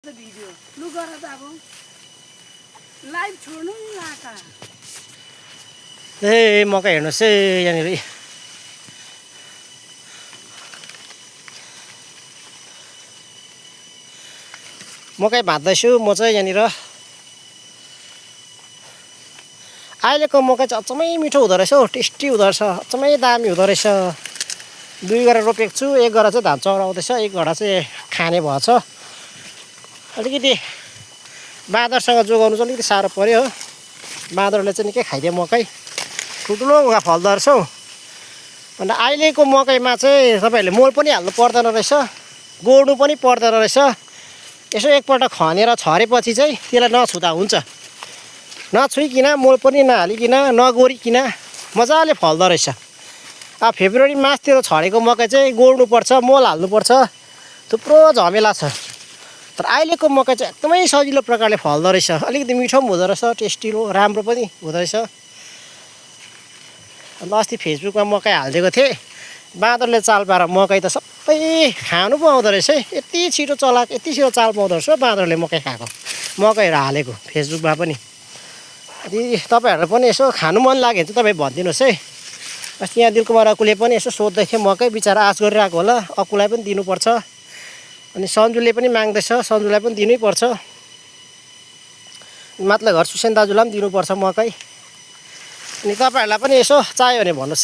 video लु गर त अब लाइभ छोड्नु नि लाका ए मकै हेर्नुहोस् है यहाँनिर मकै भाँच्दैछु म चाहिँ यहाँनिर अहिलेको मकै चाहिँ अचम्मै मिठो हुँदो रहेछ हौ टेस्टी हुँदो रहेछ अचम्मै दामी हुँदो रहेछ 2 गरा रोपेको छु 1 गरा चाहिँ धान चराउँदैछ 1 गरा चाहिँ खाने भएछ अलिकति बाँदरसँग जोगाउनु चाहिँ अलिकति साह्रो पर्यो हो बाँदरले चाहिँ निकै खाइदियो मकै ठुल्ठुलो उगा फल्दो रहेछ हौ अन्त अहिलेको मकैमा चाहिँ तपाईँहरूले मल पनि हाल्नु पर्दैन रहेछ गोड्नु पनि पर्दैन रहेछ यसो एकपल्ट खनेर छरेपछि चाहिँ त्यसलाई नछुँदा हुन्छ नछुइकन मल पनि नहालिकन नगोरिकन मजाले फल्दो रहेछ अब फेब्रुअरी मार्चतिर छरेको मकै चाहिँ गोड्नुपर्छ मल हाल्नुपर्छ थुप्रो झमेला छ तर अहिलेको मकै चाहिँ एकदमै सजिलो प्रकारले फल्दो रहेछ अलिकति मिठो पनि हुँदो रहेछ टेस्टी राम्रो पनि हुँदो रहेछ अन्त अस्ति फेसबुकमा मकै हालिदिएको थिएँ बाँदरले चाल पाएर मकै त सबै खानु पो आउँदो रहेछ है यति छिटो चलाएको यति छिटो चाल पाउँदो रहेछ बाँदरले मकै खाएको मकैहरू हालेको फेसबुकमा पनि यदि तपाईँहरू पनि यसो खानु मन लाग्यो भने चाहिँ तपाईँ भनिदिनुहोस् है अस्ति यहाँ दिलकुमार अकुले पनि यसो सोध्दै थियो मकै बिचरा आश गरिरहेको होला अकुलाई पनि दिनुपर्छ अनि सन्जुले पनि माग्दैछ सन्जुलाई पनि दिनै पर्छ माथिल्लो घर सुसेन दाजुलाई पनि दिनुपर्छ मकै अनि तपाईँहरूलाई पनि यसो चाहियो भने भन्नुहोस्